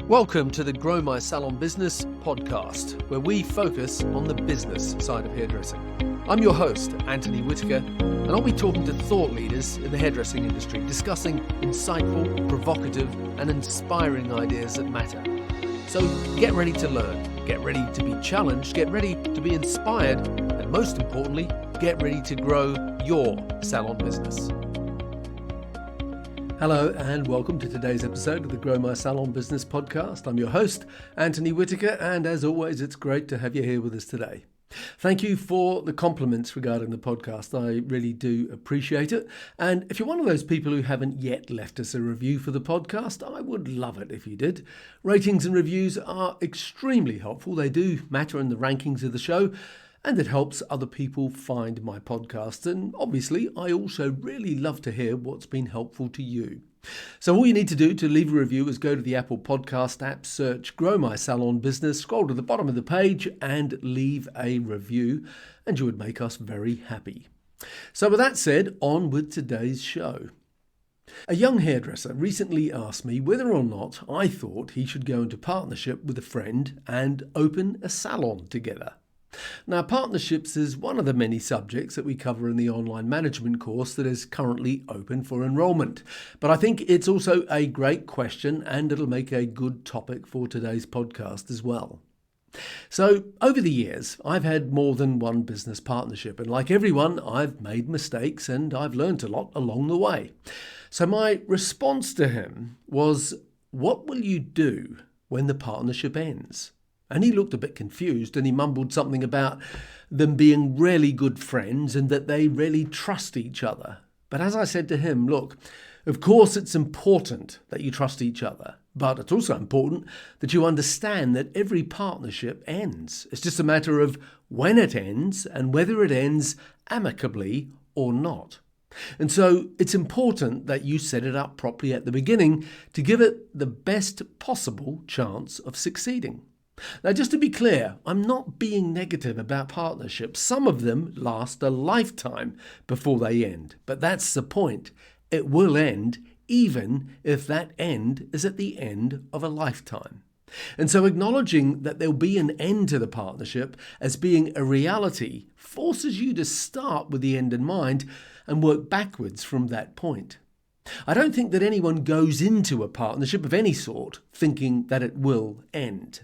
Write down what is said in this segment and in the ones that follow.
Welcome to the Grow My Salon Business podcast, where we focus on the business side of hairdressing. I'm your host, Anthony Whitaker, and I'll be talking to thought leaders in the hairdressing industry, discussing insightful, provocative, and inspiring ideas that matter. So get ready to learn, get ready to be challenged, get ready to be inspired, and most importantly, get ready to grow your salon business. Hello and welcome to today's episode of the Grow My Salon Business podcast. I'm your host, Anthony Whitaker, and as always, it's great to have you here with us today. Thank you for the compliments regarding the podcast. I really do appreciate it. And if you're one of those people who haven't yet left us a review for the podcast, I would love it if you did. Ratings and reviews are extremely helpful. They do matter in the rankings of the show, and it helps other people find my podcast. And obviously, I also really love to hear what's been helpful to you. So all you need to do to leave a review is go to the Apple Podcast app, search Grow My Salon Business, scroll to the bottom of the page and leave a review, and you would make us very happy. So with that said, on with today's show. A young hairdresser recently asked me whether or not I thought he should go into partnership with a friend and open a salon together. Now, partnerships is one of the many subjects that we cover in the online management course that is currently open for enrolment. But I think it's also a great question, and it'll make a good topic for today's podcast as well. So, over the years, I've had more than one business partnership, and like everyone, I've made mistakes and I've learned a lot along the way. So my response to him was, "What will you do when the partnership ends?" And he looked a bit confused and he mumbled something about them being really good friends and that they really trust each other. But as I said to him, look, of course it's important that you trust each other, but it's also important that you understand that every partnership ends. It's just a matter of when it ends and whether it ends amicably or not. And so it's important that you set it up properly at the beginning to give it the best possible chance of succeeding. Now, just to be clear, I'm not being negative about partnerships. Some of them last a lifetime before they end. But that's the point. It will end, even if that end is at the end of a lifetime. And so acknowledging that there'll be an end to the partnership as being a reality forces you to start with the end in mind and work backwards from that point. I don't think that anyone goes into a partnership of any sort thinking that it will end.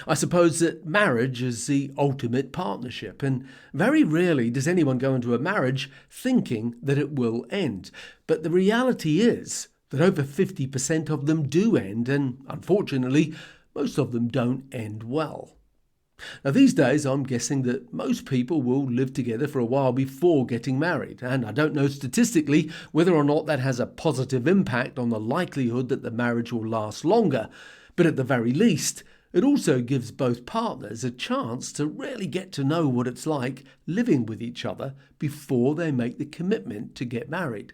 I suppose that marriage is the ultimate partnership, and very rarely does anyone go into a marriage thinking that it will end. But the reality is that over 50% of them do end, and unfortunately, most of them don't end well. Now, these days, I'm guessing that most people will live together for a while before getting married, and I don't know statistically whether or not that has a positive impact on the likelihood that the marriage will last longer, but at the very least, it also gives both partners a chance to really get to know what it's like living with each other before they make the commitment to get married.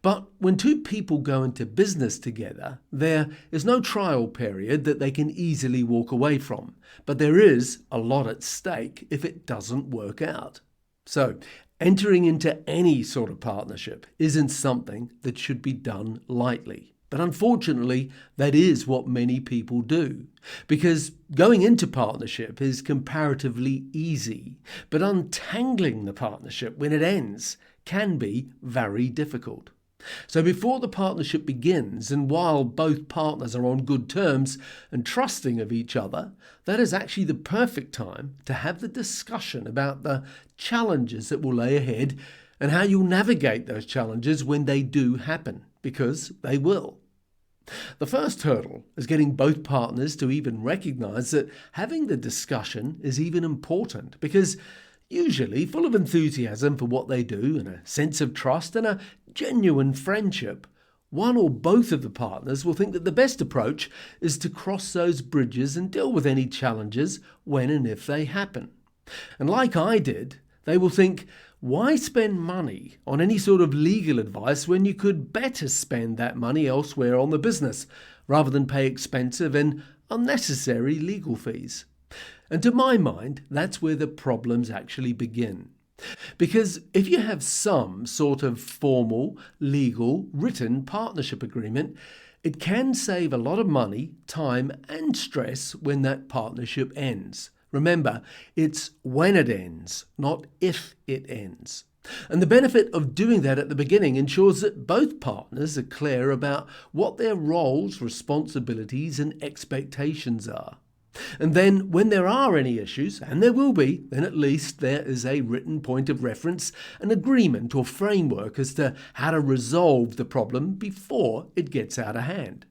But when two people go into business together, there is no trial period that they can easily walk away from. But there is a lot at stake if it doesn't work out. So, entering into any sort of partnership isn't something that should be done lightly. But unfortunately, that is what many people do. Because going into partnership is comparatively easy, but untangling the partnership when it ends can be very difficult. So before the partnership begins, and while both partners are on good terms and trusting of each other, that is actually the perfect time to have the discussion about the challenges that will lay ahead and how you'll navigate those challenges when they do happen, because they will. The first hurdle is getting both partners to even recognize that having the discussion is even important, because usually full of enthusiasm for what they do and a sense of trust and a genuine friendship, one or both of the partners will think that the best approach is to cross those bridges and deal with any challenges when and if they happen. And like I did, they will think, why spend money on any sort of legal advice when you could better spend that money elsewhere on the business, rather than pay expensive and unnecessary legal fees? And to my mind, that's where the problems actually begin. Because if you have some sort of formal, legal, written partnership agreement, It can save a lot of money, time, and stress when that partnership ends. Remember, it's when it ends, not if it ends. And the benefit of doing that at the beginning ensures that both partners are clear about what their roles, responsibilities, and expectations are. And then when there are any issues, and there will be, then at least there is a written point of reference, an agreement or framework as to how to resolve the problem before it gets out of hand.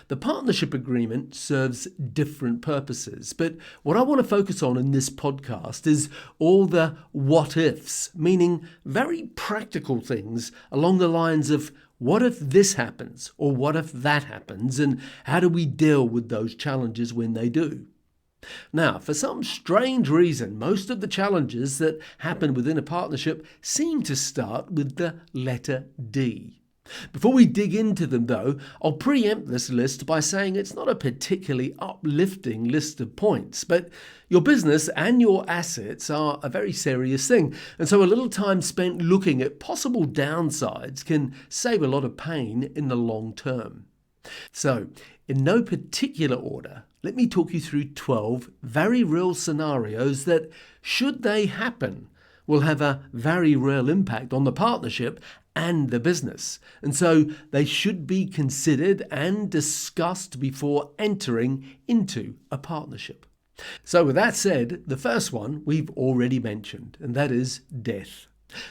The partnership agreement serves different purposes, but what I want to focus on in this podcast is all the what ifs, meaning very practical things along the lines of what if this happens or what if that happens, and how do we deal with those challenges when they do? Now, for some strange reason, most of the challenges that happen within a partnership seem to start with the letter D. Before we dig into them, though, I'll preempt this list by saying it's not a particularly uplifting list of points, but your business and your assets are a very serious thing, and so a little time spent looking at possible downsides can save a lot of pain in the long term. So, in no particular order, let me talk you through 12 very real scenarios that, should they happen, will have a very real impact on the partnership and the business, and so they should be considered and discussed before entering into a partnership. So with that said, the first one we've already mentioned, and that is death.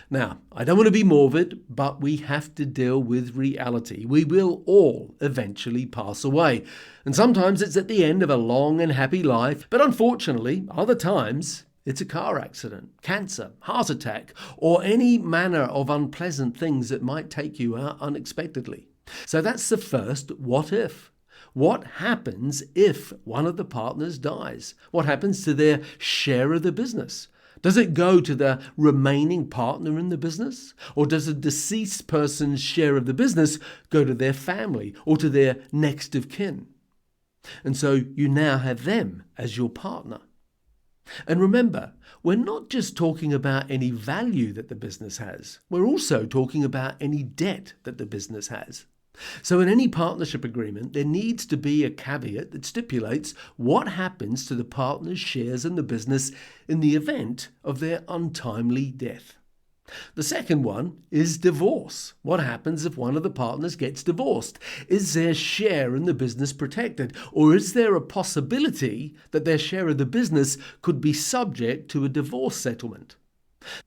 Now, I don't want to be morbid, but we have to deal with reality. We will all eventually pass away, and sometimes it's at the end of a long and happy life, but unfortunately, other times it's a car accident, cancer, heart attack, or any manner of unpleasant things that might take you out unexpectedly. So that's the first what if. What happens if one of the partners dies? What happens to their share of the business? Does it go to the remaining partner in the business? Or does a deceased person's share of the business go to their family or to their next of kin? And so you now have them as your partner. And remember, we're not just talking about any value that the business has. We're also talking about any debt that the business has. So in any partnership agreement, there needs to be a caveat that stipulates what happens to the partner's shares in the business in the event of their untimely death. The second one is divorce. What happens if one of the partners gets divorced? Is their share in the business protected? Or is there a possibility that their share of the business could be subject to a divorce settlement?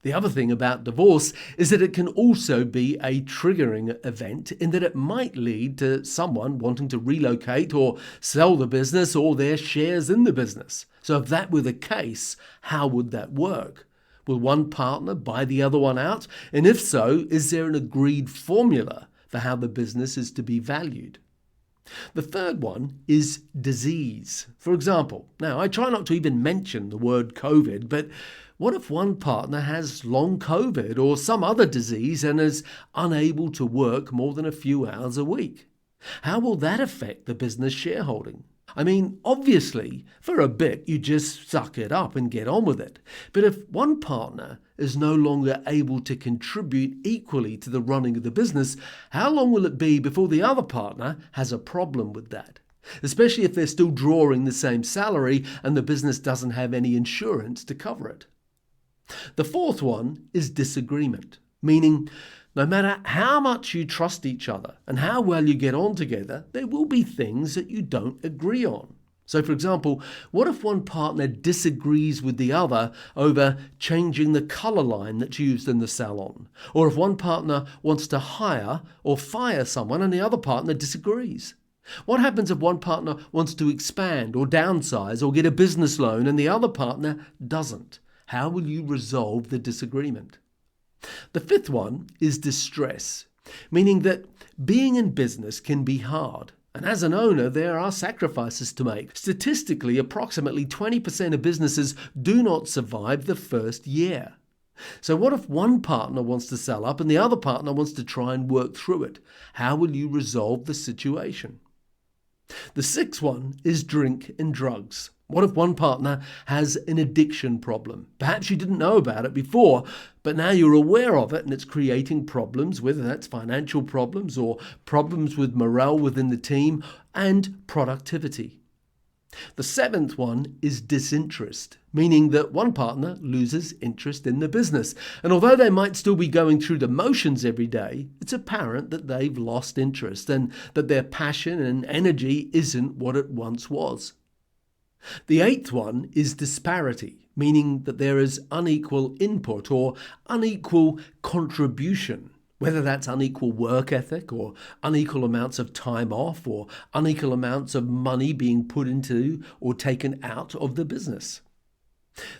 The other thing about divorce is that it can also be a triggering event in that it might lead to someone wanting to relocate or sell the business or their shares in the business. So if that were the case, how would that work? Will one partner buy the other one out? And if so, is there an agreed formula for how the business is to be valued? The third one is disease. For example, now I try not to even mention the word COVID, but what if one partner has long COVID or some other disease and is unable to work more than a few hours a week? How will that affect the business shareholding? I mean, obviously, for a bit, you just suck it up and get on with it. But if one partner is no longer able to contribute equally to the running of the business, how long will it be before the other partner has a problem with that? Especially if they're still drawing the same salary and the business doesn't have any insurance to cover it. The fourth one is disagreement, meaning no matter how much you trust each other and how well you get on together, there will be things that you don't agree on. So, for example, what if one partner disagrees with the other over changing the colour line that's used in the salon? Or if one partner wants to hire or fire someone and the other partner disagrees? What happens if one partner wants to expand or downsize or get a business loan and the other partner doesn't? How will you resolve the disagreement? The fifth one is distress, meaning that being in business can be hard. And as an owner, there are sacrifices to make. Statistically, approximately 20% of businesses do not survive the first year. So what if one partner wants to sell up and the other partner wants to try and work through it? How will you resolve the situation? The sixth one is drink and drugs. What if one partner has an addiction problem? Perhaps you didn't know about it before, but now you're aware of it and it's creating problems, whether that's financial problems or problems with morale within the team and productivity. The seventh one is disinterest, meaning that one partner loses interest in the business. And although they might still be going through the motions every day, it's apparent that they've lost interest and that their passion and energy isn't what it once was. The eighth one is disparity, meaning that there is unequal input or unequal contribution, whether that's unequal work ethic or unequal amounts of time off or unequal amounts of money being put into or taken out of the business.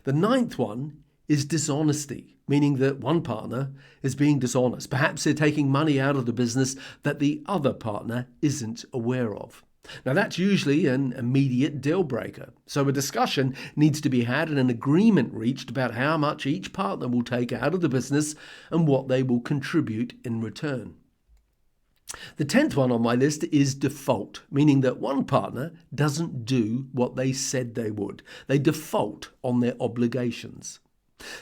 The ninth one is dishonesty, meaning that one partner is being dishonest. Perhaps they're taking money out of the business that the other partner isn't aware of. Now, that's usually an immediate deal breaker. So a discussion needs to be had and an agreement reached about how much each partner will take out of the business and what they will contribute in return. The 10th one on my list is default, meaning that one partner doesn't do what they said they would. They default on their obligations.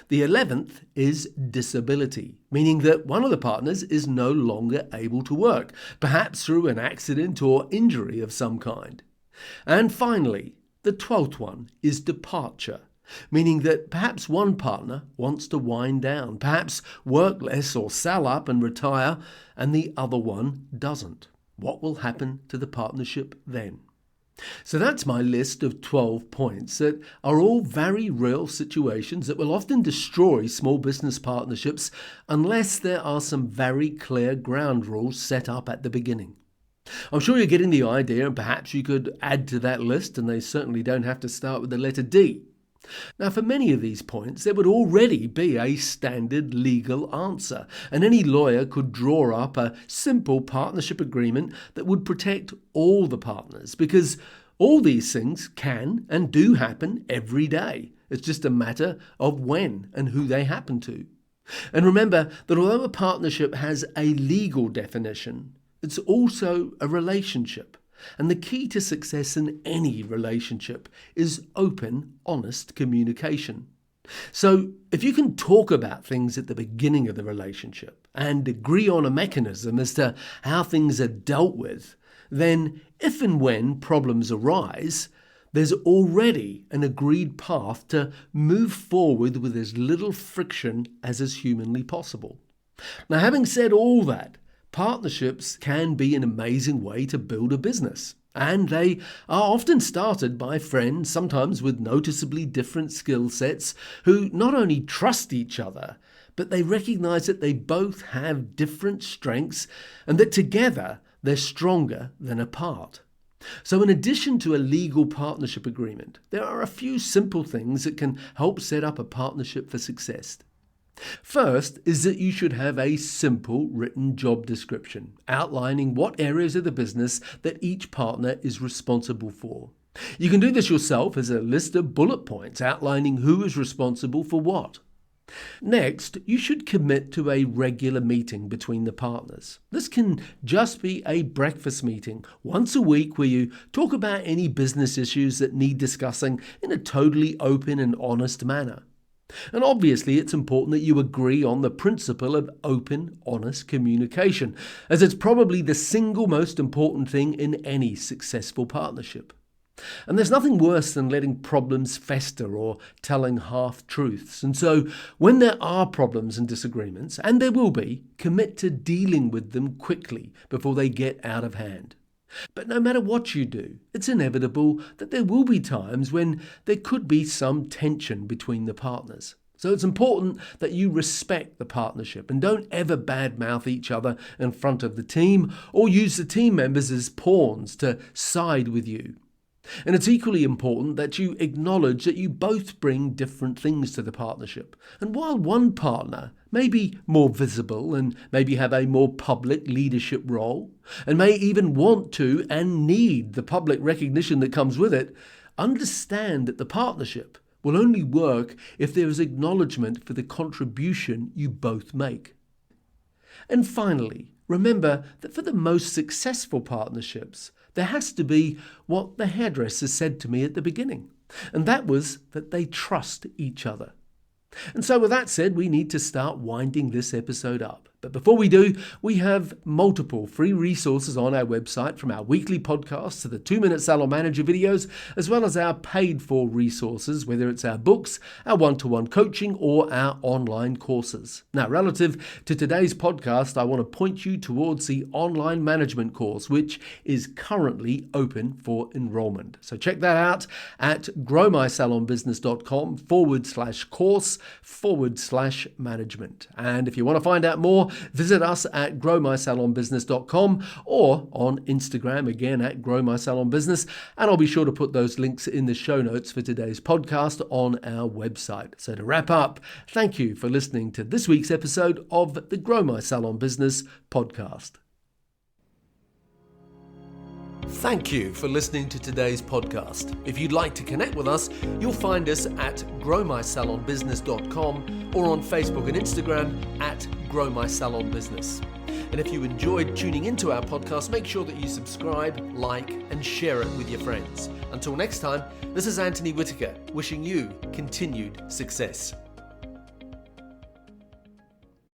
The 11th is disability, meaning that one of the partners is no longer able to work, perhaps through an accident or injury of some kind. And finally, the 12th one is departure, meaning that perhaps one partner wants to wind down, perhaps work less or sell up and retire, and the other one doesn't. What will happen to the partnership then? So that's my list of 12 points that are all very real situations that will often destroy small business partnerships unless there are some very clear ground rules set up at the beginning. I'm sure you're getting the idea, and perhaps you could add to that list, and they certainly don't have to start with the letter D. Now, for many of these points, there would already be a standard legal answer, and any lawyer could draw up a simple partnership agreement that would protect all the partners, because all these things can and do happen every day. It's just a matter of when and who they happen to. And remember that although a partnership has a legal definition, it's also a relationship. And the key to success in any relationship is open, honest communication. So if you can talk about things at the beginning of the relationship and agree on a mechanism as to how things are dealt with, then if and when problems arise, there's already an agreed path to move forward with as little friction as is humanly possible. Now, having said all that, partnerships can be an amazing way to build a business, and they are often started by friends, sometimes with noticeably different skill sets, who not only trust each other, but they recognize that they both have different strengths and that together they're stronger than apart. So in addition to a legal partnership agreement, there are a few simple things that can help set up a partnership for success. First is that you should have a simple written job description outlining what areas of the business that each partner is responsible for. You can do this yourself as a list of bullet points outlining who is responsible for what. Next, you should commit to a regular meeting between the partners. This can just be a breakfast meeting once a week where you talk about any business issues that need discussing in a totally open and honest manner. And obviously, it's important that you agree on the principle of open, honest communication, as it's probably the single most important thing in any successful partnership. And there's nothing worse than letting problems fester or telling half-truths. And so, when there are problems and disagreements, and there will be, commit to dealing with them quickly before they get out of hand. But no matter what you do, it's inevitable that there will be times when there could be some tension between the partners. So it's important that you respect the partnership and don't ever badmouth each other in front of the team or use the team members as pawns to side with you. And it's equally important that you acknowledge that you both bring different things to the partnership. And while one partner may be more visible and maybe have a more public leadership role, and may even want to and need the public recognition that comes with it, understand that the partnership will only work if there is acknowledgement for the contribution you both make. And finally, remember that for the most successful partnerships, there has to be what the hairdresser said to me at the beginning. And that was that they trust each other. And so with that said, we need to start winding this episode up. But before we do, we have multiple free resources on our website, from our weekly podcasts to the 2-Minute Salon Manager videos, as well as our paid-for resources, whether it's our books, our one-to-one coaching, or our online courses. Now, relative to today's podcast, I want to point you towards the online management course, which is currently open for enrollment. So check that out at growmysalonbusiness.com/course/management. And if you want to find out more, visit us at growmysalonbusiness.com or on Instagram, again at growmysalonbusiness, and I'll be sure to put those links in the show notes for today's podcast on our website. So to wrap up, thank you for listening to this week's episode of the Grow My Salon Business podcast. Thank you for listening to today's podcast. If you'd like to connect with us, you'll find us at growmysalonbusiness.com or on Facebook and Instagram at Grow My Salon Business. And if you enjoyed tuning into our podcast, make sure that you subscribe, like, and share it with your friends. Until next time, this is Anthony Whitaker, wishing you continued success.